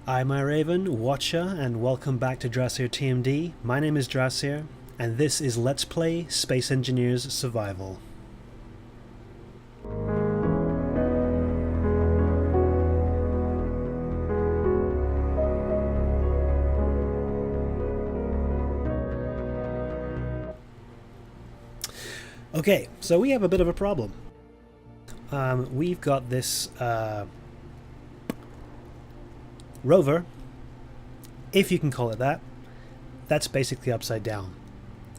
I'm Raven, Watcher, and welcome back to Drasier TMD. My name is Drasier, and this is Let's Play Space Engineers Survival. Okay, so we have a bit of a problem. We've got this rover, if you can call it that, that's basically upside down.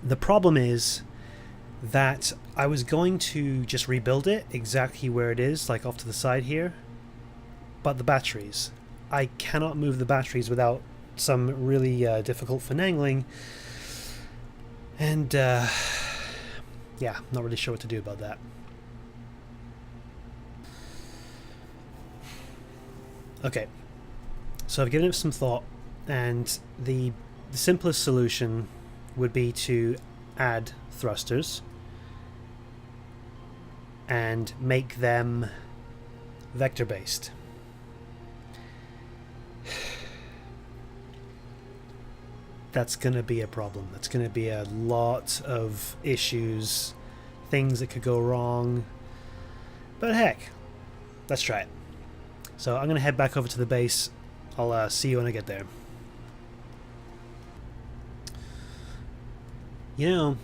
The problem is that I was going to just rebuild it exactly where it is, like off to the side here, but the batteries. I cannot move the batteries without some really difficult finagling, and yeah, not really sure what to do about that. Okay, so I've given it some thought, and the simplest solution would be to add thrusters and make them vector based. That's going to be a problem. That's going to be a lot of issues, things that could go wrong, but heck, let's try it. So I'm going to head back over to the base. I'll see you when I get there. You know,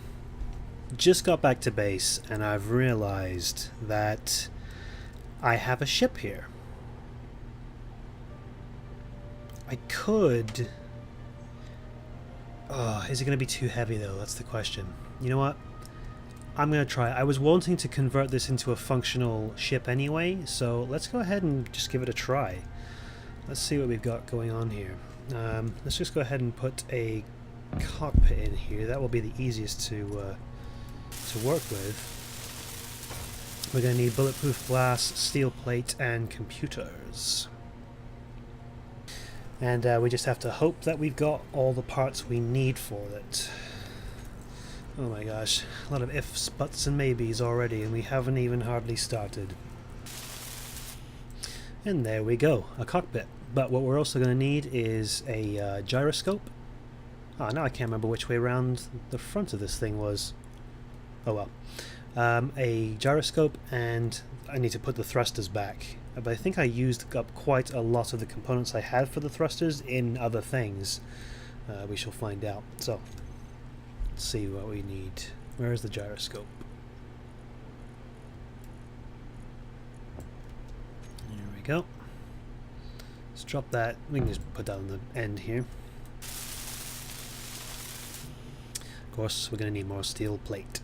just got back to base and I've realized that I have a ship here. I could... Oh, is it going to be too heavy though? That's the question. You know what? I'm going to try. I was wanting to convert this into a functional ship anyway, so let's go ahead and just give it a try. Let's see what we've got going on here. Let's just go ahead and put a cockpit in here. That will be the easiest to work with. We're going to need bulletproof glass, steel plate, and computers. And we just have to hope that we've got all the parts we need for it. Oh my gosh, a lot of ifs, buts, and maybes already, and we haven't even hardly started. And there we go, a cockpit. But what we're also going to need is a gyroscope. Ah, now I can't remember which way around the front of this thing was. Oh well. A gyroscope, and I need to put the thrusters back. But I think I used up quite a lot of the components I had for the thrusters in other things. We shall find out. So, let's see what we need. Where is the gyroscope? There we go. Let's drop that. We can just put that on the end here. Of course, we're going to need more steel plate.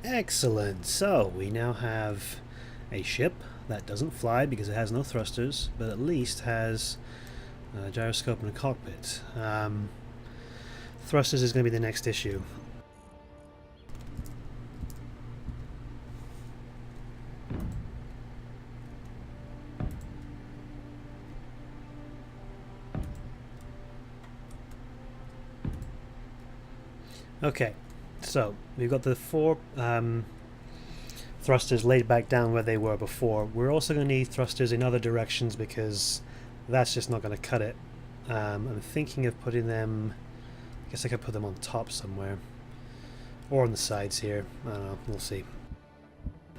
Excellent. So, we now have a ship that doesn't fly because it has no thrusters, but at least has a gyroscope and a cockpit. Thrusters is going to be the next issue. Okay, so we've got the four thrusters laid back down where they were before. We're also going to need thrusters in other directions because that's just not going to cut it. I'm thinking of putting them... I guess I could put them on top somewhere. Or on the sides here. I don't know, we'll see.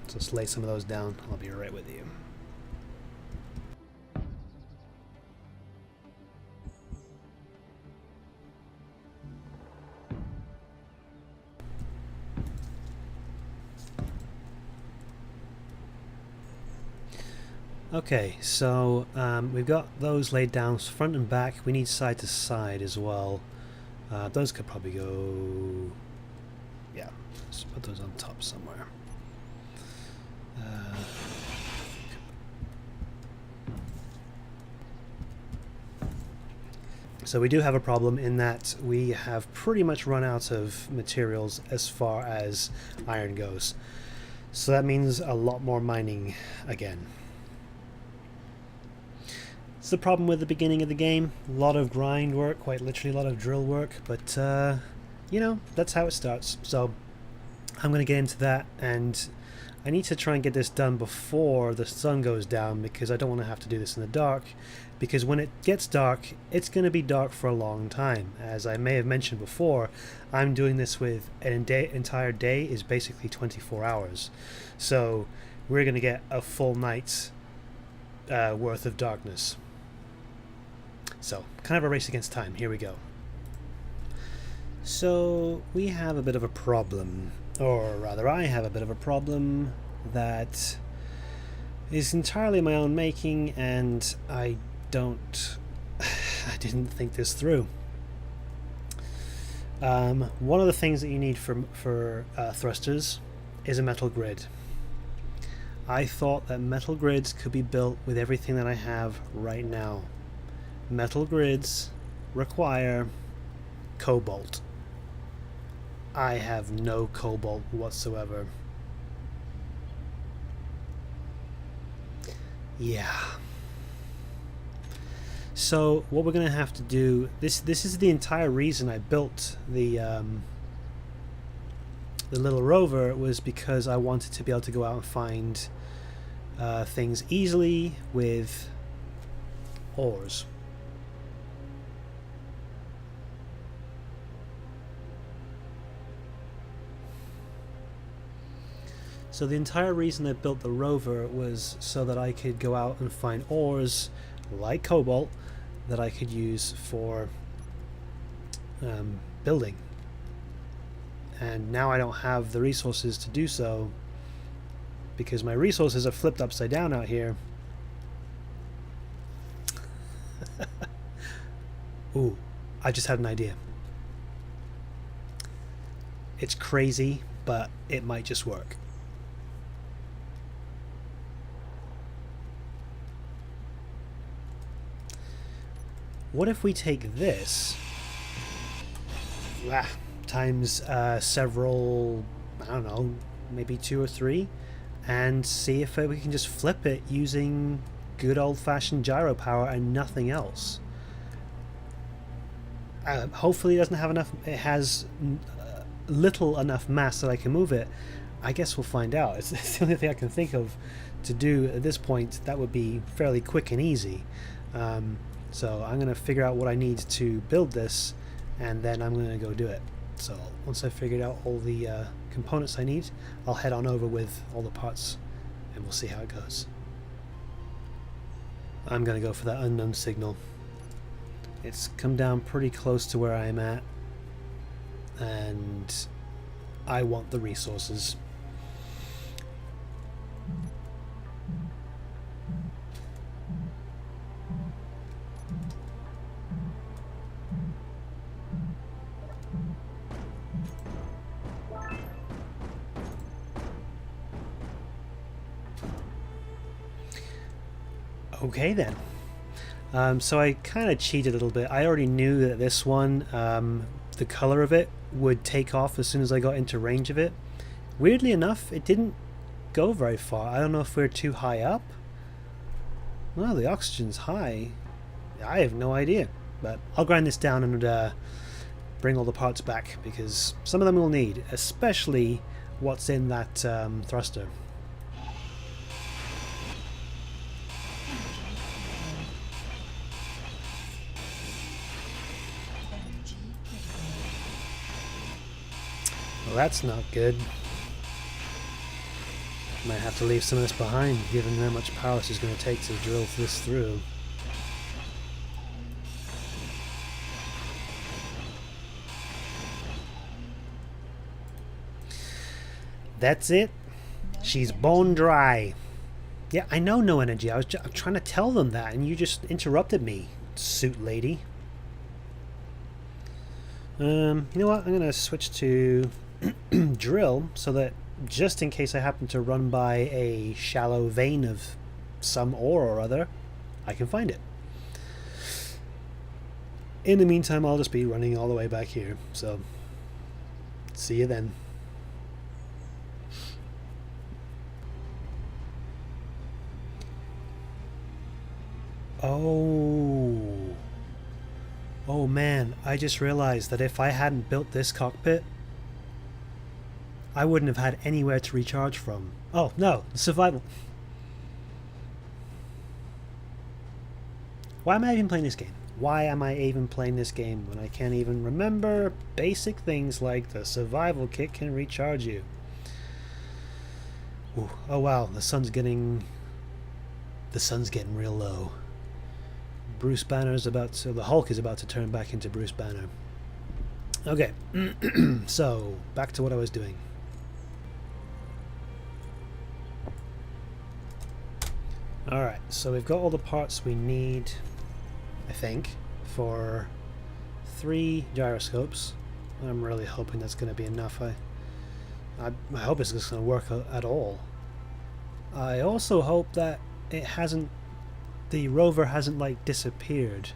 So let's lay some of those down. I'll be right with you. Okay, so we've got those laid down front and back. We need side to side as well. Those could probably go... Yeah, let's put those on top somewhere. So we do have a problem in that we have pretty much run out of materials as far as iron goes. So that means a lot more mining again. It's the problem with the beginning of the game. A lot of grind work, quite literally a lot of drill work, but you know, that's how it starts. So I'm going to get into that, and I need to try and get this done before the sun goes down, because I don't want to have to do this in the dark, because when it gets dark, it's going to be dark for a long time. As I may have mentioned before, I'm doing this with an entire day is basically 24 hours. So we're going to get a full night's worth of darkness. So, kind of a race against time. Here we go. So, we have a bit of a problem. Or rather, I have a bit of a problem that is entirely my own making, and I didn't think this through. One of the things that you need for thrusters is a metal grid. I thought that metal grids could be built with everything that I have right now. Metal grids require cobalt. I have no cobalt whatsoever. Yeah. So what we're going to have to do, this is the entire reason I built the little rover, was because I wanted to be able to go out and find things easily with ores. So the entire reason I built the rover was so that I could go out and find ores like cobalt that I could use for building. And now I don't have the resources to do so, because my resources are flipped upside down out here. Ooh, I just had an idea. It's crazy, but it might just work. What if we take this times several, I don't know, maybe 2 or 3, and see if we can just flip it using good old-fashioned gyro power and nothing else. Hopefully it doesn't have enough, it has little enough mass that I can move it. I guess we'll find out. It's the only thing I can think of to do at this point that would be fairly quick and easy. So I'm going to figure out what I need to build this, and then I'm going to go do it. So once I've figured out all the components I need, I'll head on over with all the parts, and we'll see how it goes. I'm going to go for that unknown signal. It's come down pretty close to where I'm at, and I want the resources. Okay then. So I kind of cheated a little bit. I already knew that this one, the color of it would take off as soon as I got into range of it. Weirdly enough, it didn't go very far. I don't know if we're too high up. Well, the oxygen's high. I have no idea. But I'll grind this down and bring all the parts back, because some of them we'll need, especially what's in that thruster. Well, that's not good. Might have to leave some of this behind, given how much power this is going to take to drill this through. That's it. She's bone dry. Yeah, I know, no energy. I'm trying to tell them that, and you just interrupted me, suit lady. You know what? I'm going to switch to drill, so that just in case I happen to run by a shallow vein of some ore or other, I can find it. In the meantime, I'll just be running all the way back here, so see you then. Oh man, I just realized that if I hadn't built this cockpit, I wouldn't have had anywhere to recharge from. Oh, no, survival. Why am I even playing this game? Why am I even playing this game when I can't even remember basic things like the survival kit can recharge you? Ooh, oh wow, the sun's getting real low. Bruce Banner's about to, the Hulk is about to turn back into Bruce Banner. Okay, so back to what I was doing. Alright, so we've got all the parts we need, I think, for 3 gyroscopes. I'm really hoping that's going to be enough. I hope it's just going to work at all. I also hope that it hasn't, the rover hasn't like disappeared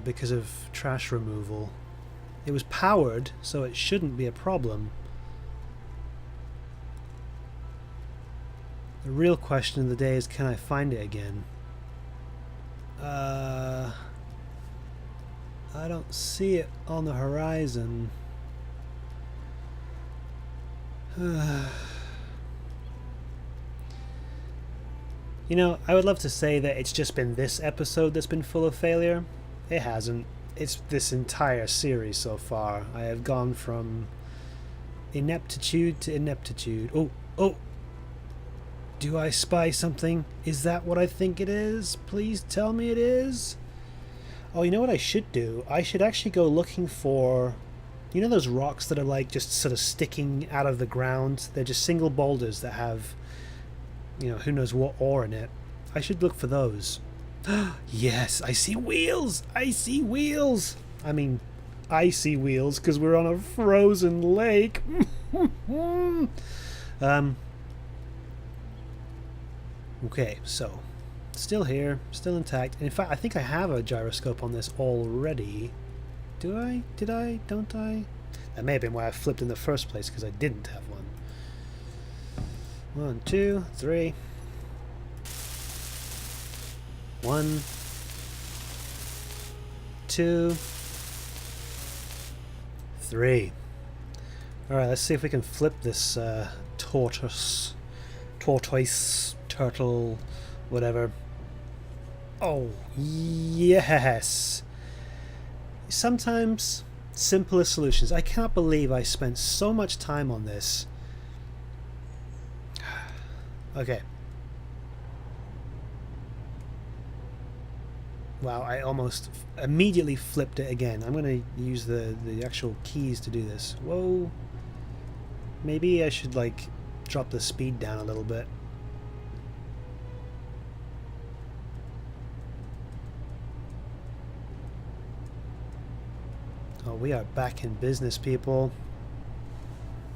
because of trash removal. It was powered, so it shouldn't be a problem. The real question of the day is, can I find it again? I don't see it on the horizon. You know, I would love to say that it's just been this episode that's been full of failure. It hasn't. It's this entire series so far. I have gone from ineptitude to ineptitude. Oh, oh! Do I spy something? Is that what I think it is? Please tell me it is. Oh, you know what I should do? I should actually go looking for... You know those rocks that are like just sort of sticking out of the ground? They're just single boulders that have, you know, who knows what ore in it. I should look for those. Yes, I see wheels! I see wheels! I mean, icy wheels, because we're on a frozen lake. Okay, so, still here, still intact. In fact, I think I have a gyroscope on this already. Do I? Did I? Don't I? That may have been why I flipped in the first place, because I didn't have one. 1, 2, 3. 1, 2, 3. Alright, let's see if we can flip this tortoise, turtle, whatever. Oh, yes! Sometimes simpler solutions. I cannot believe I spent so much time on this. Okay. Wow, I almost immediately flipped it again. I'm going to use the actual keys to do this. Whoa. Maybe I should, like, drop the speed down a little bit. Oh, we are back in business, people.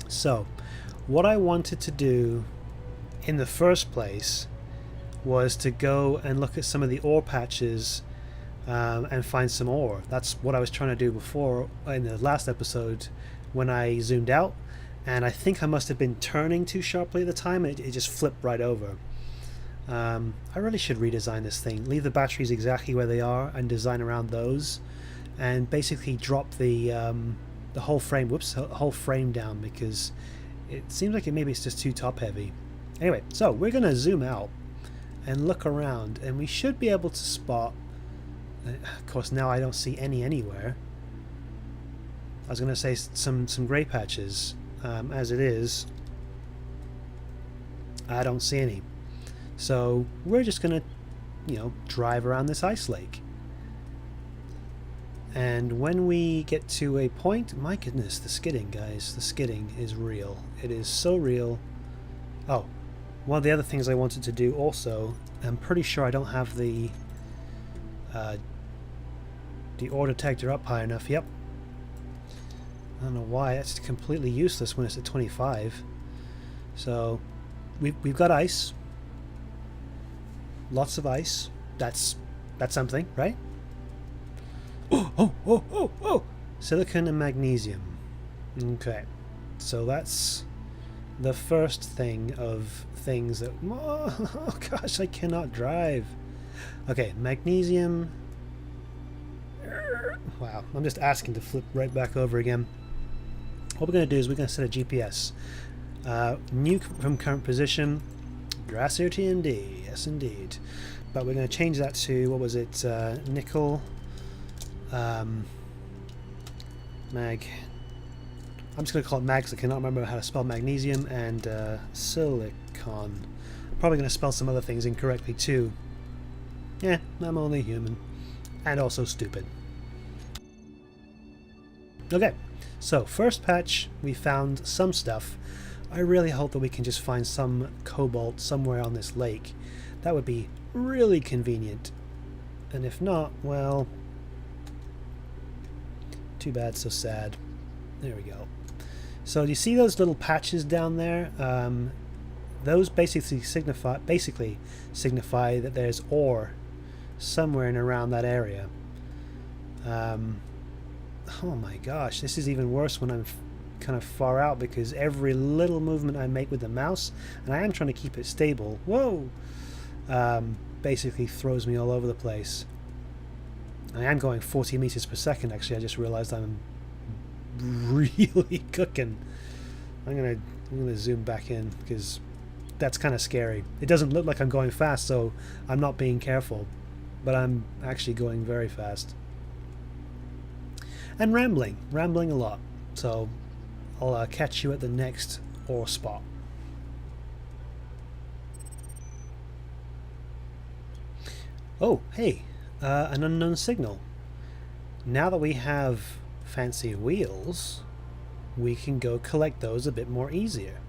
So, what I wanted to do in the first place was to go and look at some of the ore patches and find some ore. That's what I was trying to do before in the last episode when I zoomed out, and I think I must have been turning too sharply at the time, and it just flipped right over. I really should redesign this thing, leave the batteries exactly where they are and design around those, and basically drop the whole frame, whole frame down, because it seems like maybe it's just too top heavy. Anyway, so we're going to zoom out and look around, and we should be able to spot, of course now I don't see any anywhere. I was going to say some grey patches. As it is, I don't see any. So we're just going to, you know, drive around this ice lake. And when we get to a point, my goodness, the skidding, guys, the skidding is real. It is so real. Oh, one of the other things I wanted to do also, I'm pretty sure I don't have the ore detector up high enough. Yep. I don't know why, that's completely useless when it's at 25. So, we've got ice. Lots of ice. That's something, right? Oh! Silicon and magnesium. Okay. So that's the first thing of things that... Oh gosh, I cannot drive. Okay, magnesium. Wow, I'm just asking to flip right back over again. what we're going to do is we're going to set a GPS. New from current position. Grassy TND, yes indeed. But we're going to change that to, what was it, nickel, mag. I'm just going to call it mags. I cannot remember how to spell magnesium, and silicon. Probably going to spell some other things incorrectly too. Yeah, I'm only human. And also stupid. Okay, so first patch we found some stuff. I really hope that we can just find some cobalt somewhere on this lake. That would be really convenient. And if not, well, too bad, so sad. There we go. So do you see those little patches down there? Those basically signify that there's ore somewhere in around that area. Oh my gosh, this is even worse when I'm kind of far out, because every little movement I make with the mouse, and I am trying to keep it stable, whoa, basically throws me all over the place. I am going 40 meters per second actually. I just realized I'm really cooking. I'm gonna zoom back in because that's kind of scary. It doesn't look like I'm going fast, so I'm not being careful, but I'm actually going very fast and rambling a lot. So I'll catch you at the next ore spot. Oh, hey, an unknown signal. Now that we have fancy wheels, we can go collect those a bit more easier.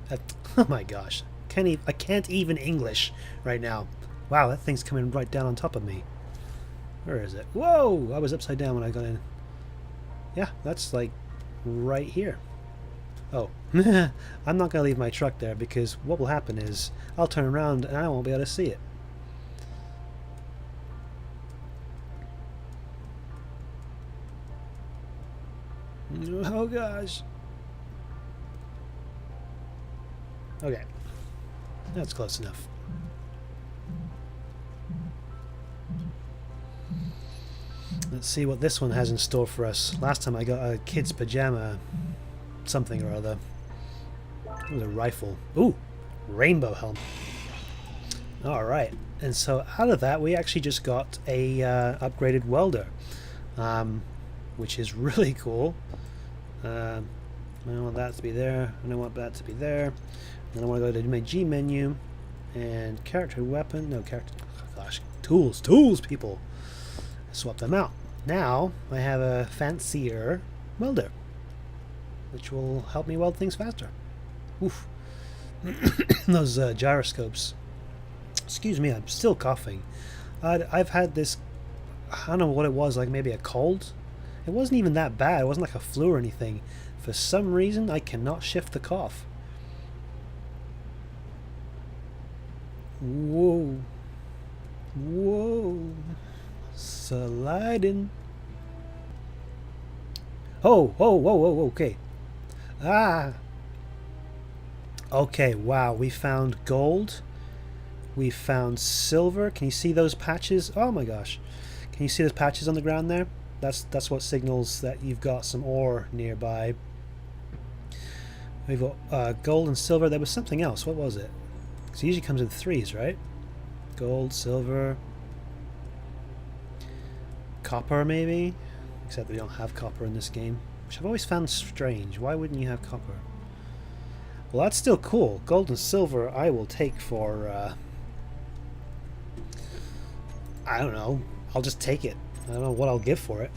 Oh my gosh, I can't even English right now. Wow, that thing's coming right down on top of me. Where is it? Whoa, I was upside down when I got in. Yeah, that's like right here. Oh, I'm not going to leave my truck there, because what will happen is I'll turn around and I won't be able to see it. Oh gosh. Okay, that's close enough. Let's see what this one has in store for us. Last time I got a kid's pajama something or other. It was a rifle. Ooh, rainbow helmet. Alright, and so out of that we actually just got a upgraded welder, which is really cool. I want that to be there, and I want that to be there. Then I want to go to my G menu and character weapon. No, character. Oh gosh, tools, people. Swap them out. Now I have a fancier welder, which will help me weld things faster. Oof. Those gyroscopes. Excuse me, I'm still coughing. I've had this, I don't know what it was, like maybe a cold? It wasn't even that bad. It wasn't like a flu or anything. For some reason, I cannot shift the cough. Whoa. Whoa. Sliding. Oh, whoa, okay. Ah. Okay, wow, we found gold. We found silver. Can you see those patches? Oh my gosh. Can you see those patches on the ground there? That's what signals that you've got some ore nearby. We've got gold and silver. There was something else. What was it? Because it usually comes in threes, right? Gold, silver, copper maybe? Except we don't have copper in this game, which I've always found strange. Why wouldn't you have copper? Well, that's still cool. Gold and silver I will take for, I don't know. I'll just take it. I don't know what I'll give for it.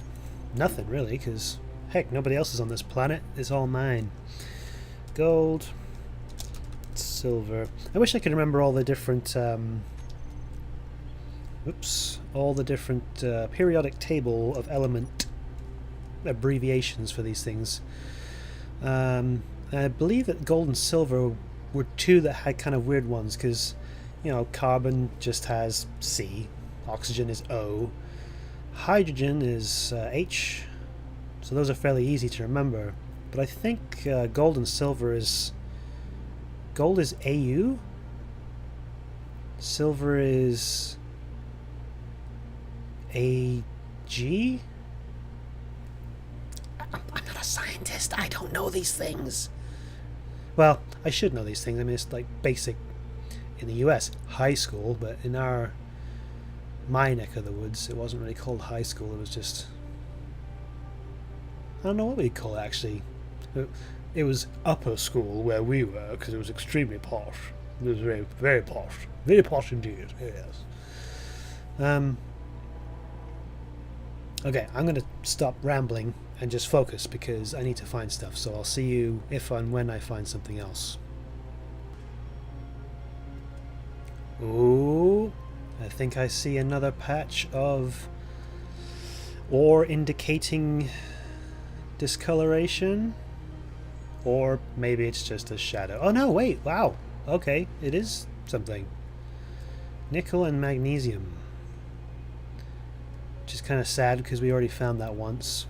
Nothing really, because heck, nobody else is on this planet. It's all mine. Gold, silver. I wish I could remember all the different all the different periodic table of element abbreviations for these things. I believe that gold and silver were two that had kind of weird ones, because, you know, carbon just has C, oxygen is O, hydrogen is H, so those are fairly easy to remember. But I think gold and silver is... Gold is AU, silver is AG. I'm not a scientist. scientist. I don't know these things. Well, I should know these things. I mean, it's like basic in the US, high school, but in my neck of the woods, it wasn't really called high school. It was just, I don't know what we'd call it, actually. It was upper school where we were, because it was extremely posh. It was very, very posh. Very posh indeed, yes. Okay, I'm going to stop rambling and just focus, because I need to find stuff. So I'll see you if and when I find something else. Ooh, I think I see another patch of ore indicating discoloration. Or maybe it's just a shadow. Oh no, wait, wow. Okay, it is something. Nickel and magnesium. Which is kind of sad because we already found that once.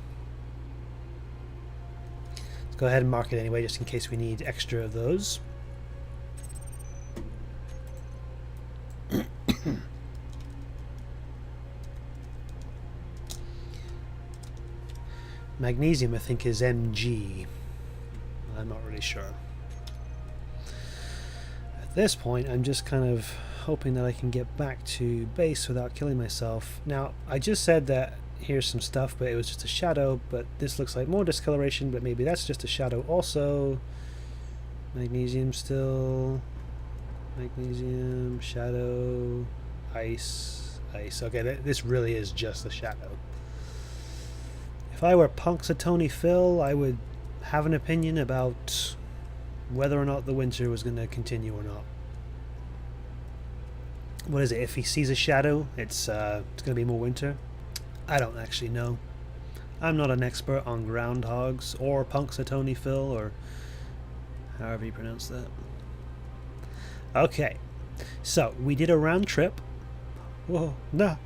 Let's go ahead and mark it anyway, just in case we need extra of those. Magnesium, I think, is Mg. I'm not really sure. At this point, I'm just kind of hoping that I can get back to base without killing myself. Now, I just said that here's some stuff, but it was just a shadow, but this looks like more discoloration, but maybe that's just a shadow also. Magnesium still. Magnesium, shadow, ice, ice. Okay, this really is just a shadow. If I were Punxsutawney Phil, I would have an opinion about whether or not the winter was going to continue or not. What is it? If he sees a shadow, it's going to be more winter? I don't actually know. I'm not an expert on groundhogs or Punxsutawney Phil, or however you pronounce that. Okay, so we did a round trip. Whoa, no.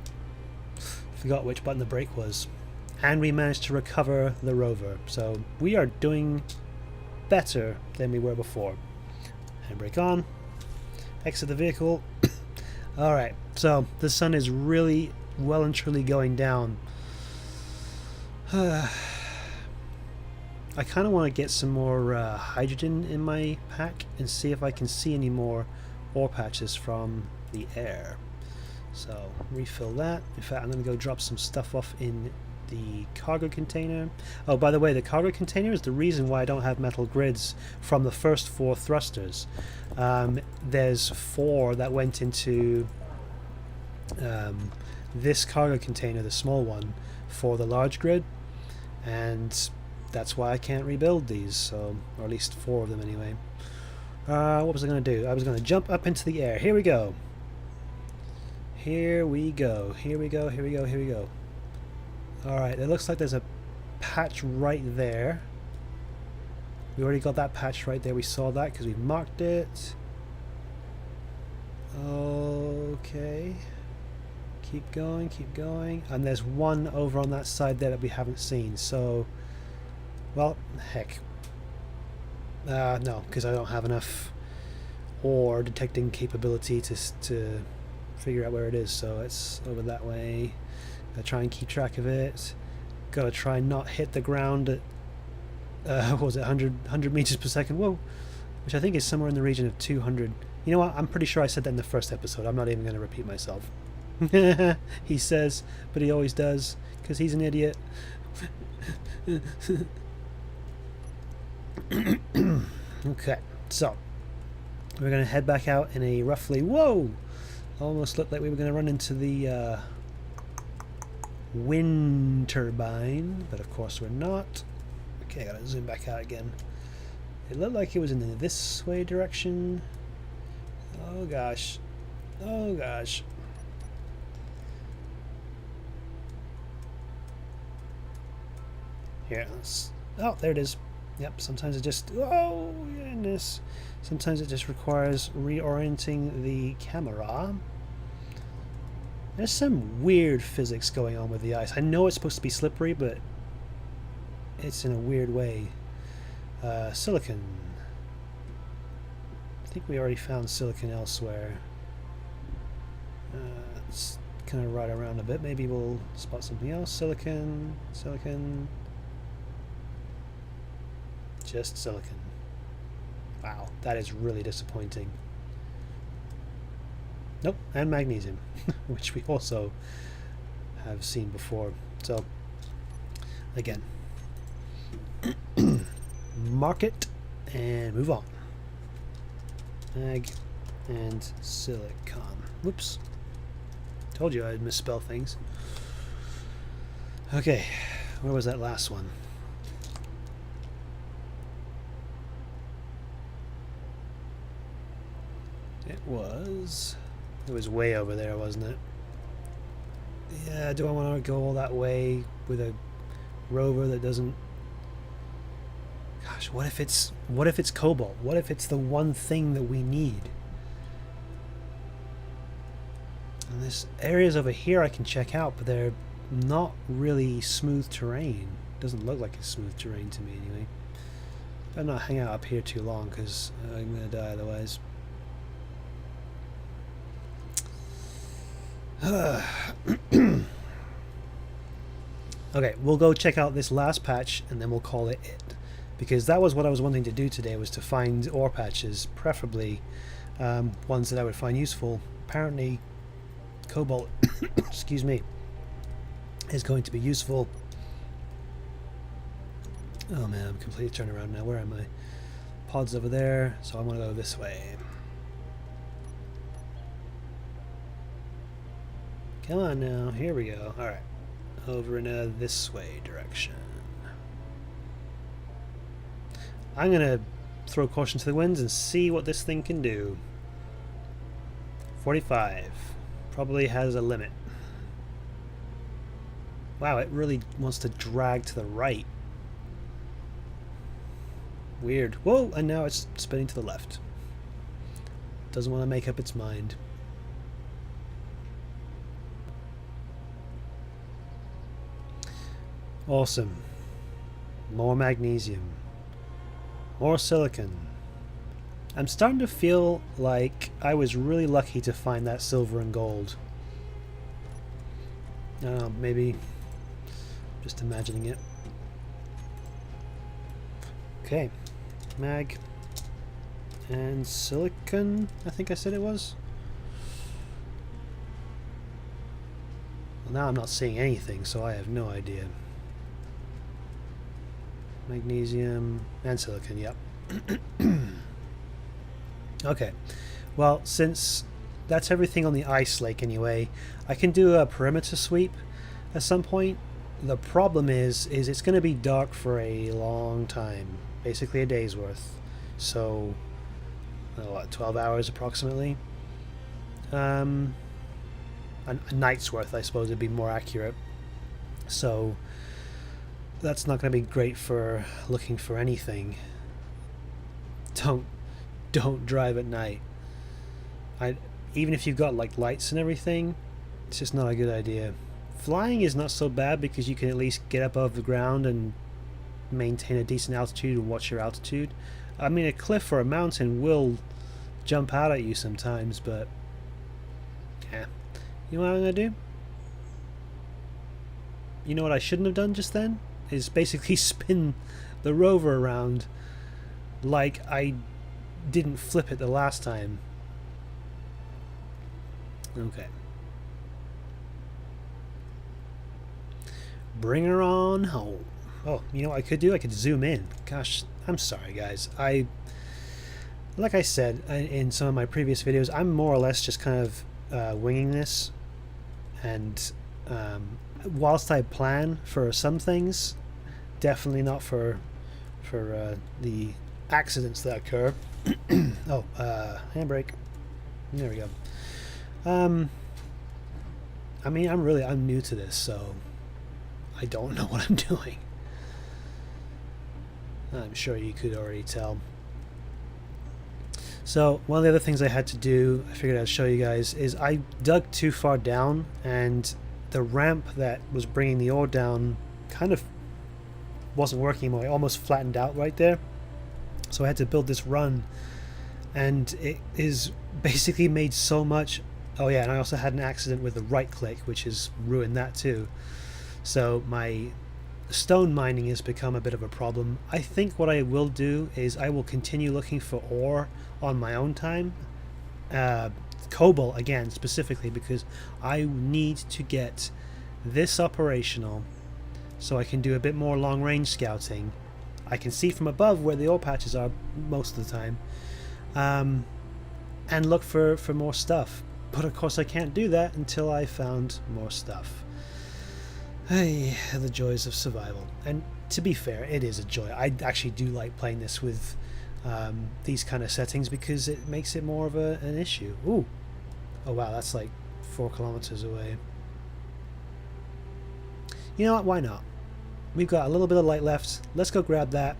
Forgot which button the brake was. And we managed to recover the rover. So we are doing better than we were before. Handbrake on. Exit the vehicle. Alright, so the sun is really well and truly going down. I kind of want to get some more hydrogen in my pack and see if I can see any more ore patches from the air. So refill that. In fact, I'm going to go drop some stuff off in the cargo container. Oh, by the way, the cargo container is the reason why I don't have metal grids from the first 4 thrusters. There's 4 that went into this cargo container, the small one, for the large grid, and that's why I can't rebuild these, so, or at least 4 of them anyway. What was I going to do? I was going to jump up into the air. Here we go. Here we go. Here we go. Here we go. Here we go. Alright, it looks like there's a patch right there. We already got that patch right there. We saw that because we marked it. Okay. Keep going, keep going. And there's one over on that side there that we haven't seen. So, well, heck. No, because I don't have enough ore detecting capability to figure out where it is. So it's over that way. Gotta try and keep track of it. Gotta try and not hit the ground at what was it, 100 meters per second. Whoa, which I think is somewhere in the region of 200. You know what? I'm pretty sure I said that in the first episode. I'm not even going to repeat myself. He says, but he always does, because he's an idiot. Okay, so we're going to head back out in a roughly, whoa, almost looked like we were going to run into the wind turbine, but of course we're not. Okay, I gotta zoom back out again. It looked like it was in this way direction. Oh gosh. Oh gosh. Here, let's, oh, there it is. Yep, sometimes it just, oh goodness. Sometimes it just requires reorienting the camera. There's some weird physics going on with the ice. I know it's supposed to be slippery, but it's in a weird way. Silicon. I think we already found silicon elsewhere. Let's kind of ride around a bit. Maybe we'll spot something else. Silicon, silicon. just silicon. Wow, that is really disappointing. Nope, and magnesium, which we also have seen before. So, again, mark it and move on. Mag and silicon. Whoops. Told you I'd misspell things. Okay, where was that last one? It was way over there, wasn't it? Yeah, do I want to go all that way with a rover that doesn't... Gosh, what if it's cobalt? What if it's the one thing that we need? And there's areas over here I can check out, but they're not really smooth terrain. Doesn't look like it's smooth terrain to me anyway. Better not hang out up here too long because I'm gonna die otherwise. Okay, we'll go check out this last patch and then we'll call it, because that was what I was wanting to do today, was to find ore patches, preferably ones that I would find useful. Apparently cobalt excuse me, is going to be useful. Oh man, I'm completely turned around now. Where am I? Pod's over there, so I want to go this way. Come on now, here we go. Alright, over in this way direction. I'm gonna throw caution to the winds and see what this thing can do. 45. Probably has a limit. Wow, it really wants to drag to the right. Weird. Whoa, and now it's spinning to the left. Doesn't want to make up its mind. Awesome. More magnesium. More silicon. I'm starting to feel like I was really lucky to find that silver and gold. Maybe just imagining it. Okay. Mag and silicon, I think I said it was. Well, now I'm not seeing anything, so I have no idea. Magnesium and silicon, yep. Okay, well, since that's everything on the ice lake anyway, I can do a perimeter sweep at some point. The problem is it's going to be dark for a long time, basically a day's worth. So, what, 12 hours approximately? A night's worth, I suppose, would be more accurate. So, that's not going to be great for looking for anything. Don't drive at night. Even if you've got like lights and everything, it's just not a good idea. Flying is not so bad because you can at least get up above the ground and maintain a decent altitude and watch your altitude. I mean, a cliff or a mountain will jump out at you sometimes, but yeah. You know what I'm gonna do? You know what I shouldn't have done just then? Is basically spin the rover around like I didn't flip it the last time. Okay. Bring her on home. Oh, you know what I could do? I could zoom in. Gosh, I'm sorry guys. Like I said in some of my previous videos, I'm more or less just kind of winging this, and whilst I plan for some things, definitely not for the accidents that occur. Oh, handbrake. There we go. I mean, I'm new to this, so I don't know what I'm doing. I'm sure you could already tell. So one of the other things I had to do, I figured I'd show you guys, is I dug too far down, and the ramp that was bringing the ore down kind of wasn't working anymore. It almost flattened out right there. So I had to build this run, and it is basically made so much. Oh yeah, and I also had an accident with the right click, which has ruined that too. So my stone mining has become a bit of a problem. I think what I will do is I will continue looking for ore on my own time. Cobalt again specifically because I need to get this operational so I can do a bit more long range scouting. I can see from above where the ore patches are most of the time, and look for more stuff. But of course I can't do that until I found more stuff. Hey, the joys of survival. And to be fair, it is a joy. I actually do like playing this with these kind of settings because it makes it more of an issue. Ooh. Oh wow, that's like 4 kilometers away. You know what, why not? We've got a little bit of light left. Let's go grab that.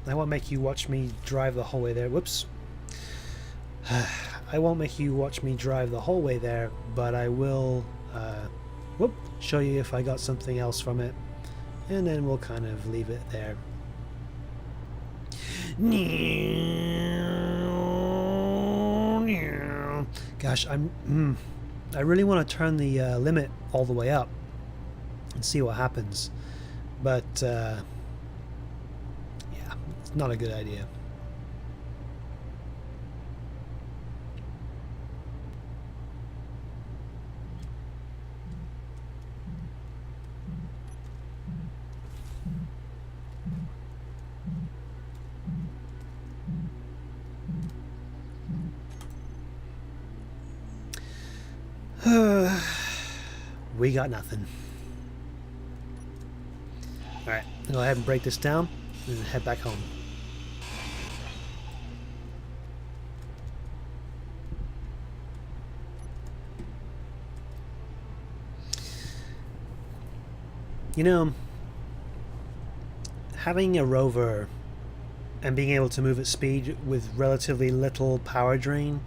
I won't make you watch me drive the whole way there. Whoops. I won't make you watch me drive the whole way there, but I will show you if I got something else from it. And then we'll kind of leave it there. Gosh, I really want to turn the limit all the way up and see what happens, but yeah, it's not a good idea. We got nothing. Alright, go ahead and break this down and head back home. You know, having a rover and being able to move at speed with relatively little power drain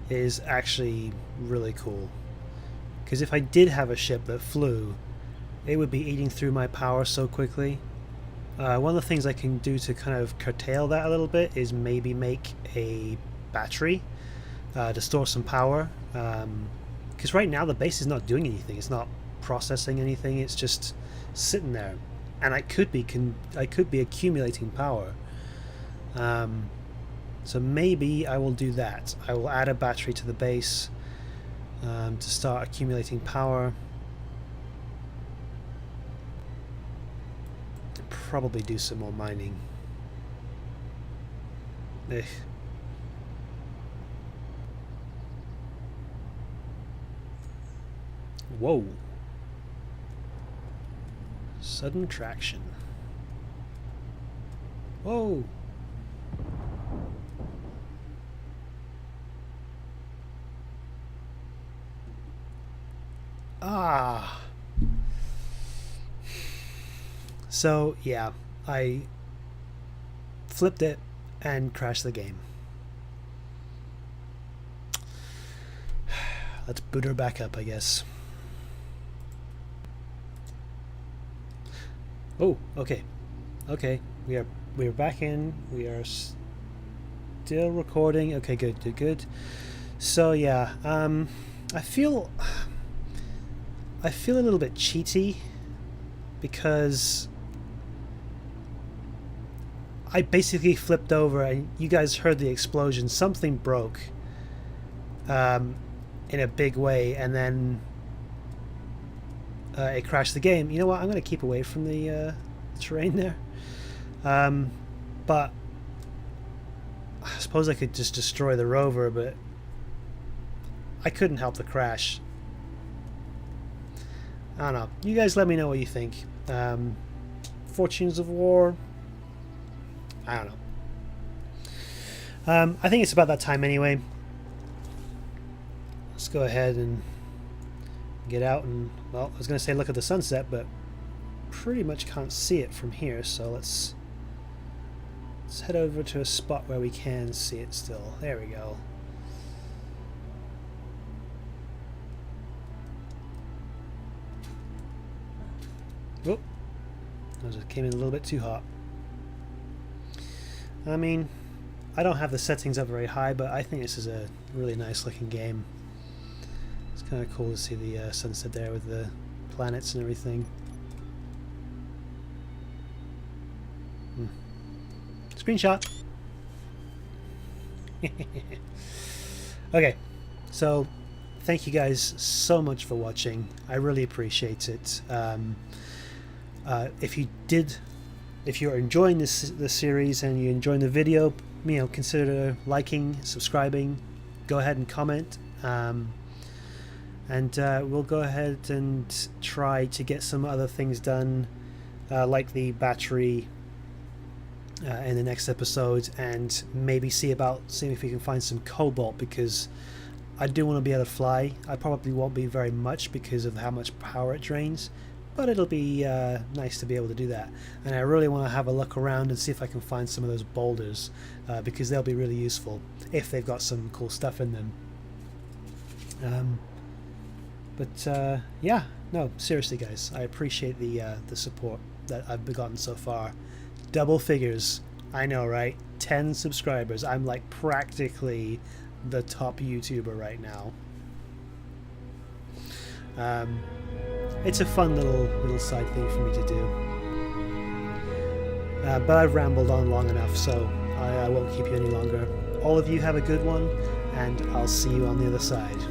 is actually really cool. Because if I did have a ship that flew, it would be eating through my power so quickly. One of the things I can do to kind of curtail that a little bit is maybe make a battery to store some power. Because right now the base is not doing anything. It's not processing anything. It's just sitting there, and I could be accumulating power. So maybe I will do that. I will add a battery to the base to start accumulating power. Probably do some more mining. Ugh. Whoa. Sudden traction. Whoa. Ah. So, yeah, I flipped it and crashed the game. Let's boot her back up, I guess. Oh, okay. Okay, we're back in. We are still recording. Okay, good. So, yeah, I feel a little bit cheaty because I basically flipped over and you guys heard the explosion. Something broke in a big way, and then it crashed the game. You know what? I'm going to keep away from the terrain there. But I suppose I could just destroy the rover, but I couldn't help the crash. I don't know. You guys let me know what you think. Fortunes of War. I don't know. I think it's about that time anyway. Let's go ahead and get out and, well, I was going to say look at the sunset, but pretty much can't see it from here, so let's head over to a spot where we can see it still. There we go. Oh, I just came in a little bit too hot. I mean, I don't have the settings up very high, but I think this is a really nice looking game. It's kind of cool to see the sunset there with the planets and everything. Screenshot. Okay, so thank you guys so much for watching. I really appreciate it. If you're enjoying this series and you're enjoying the video, consider liking, subscribing, go ahead and comment, and we'll go ahead and try to get some other things done, like the battery, in the next episode, and maybe seeing if we can find some cobalt, because I do want to be able to fly. I probably won't be very much because of how much power it drains, but it'll be nice to be able to do that. And I really want to have a look around and see if I can find some of those boulders, because they'll be really useful if they've got some cool stuff in them. Yeah, no, seriously guys, I appreciate the support that I've gotten so far. Double figures, I know, right? 10 subscribers. I'm like practically the top YouTuber right now. It's a fun little side thing for me to do. But I've rambled on long enough, so I won't keep you any longer. All of you have a good one, and I'll see you on the other side.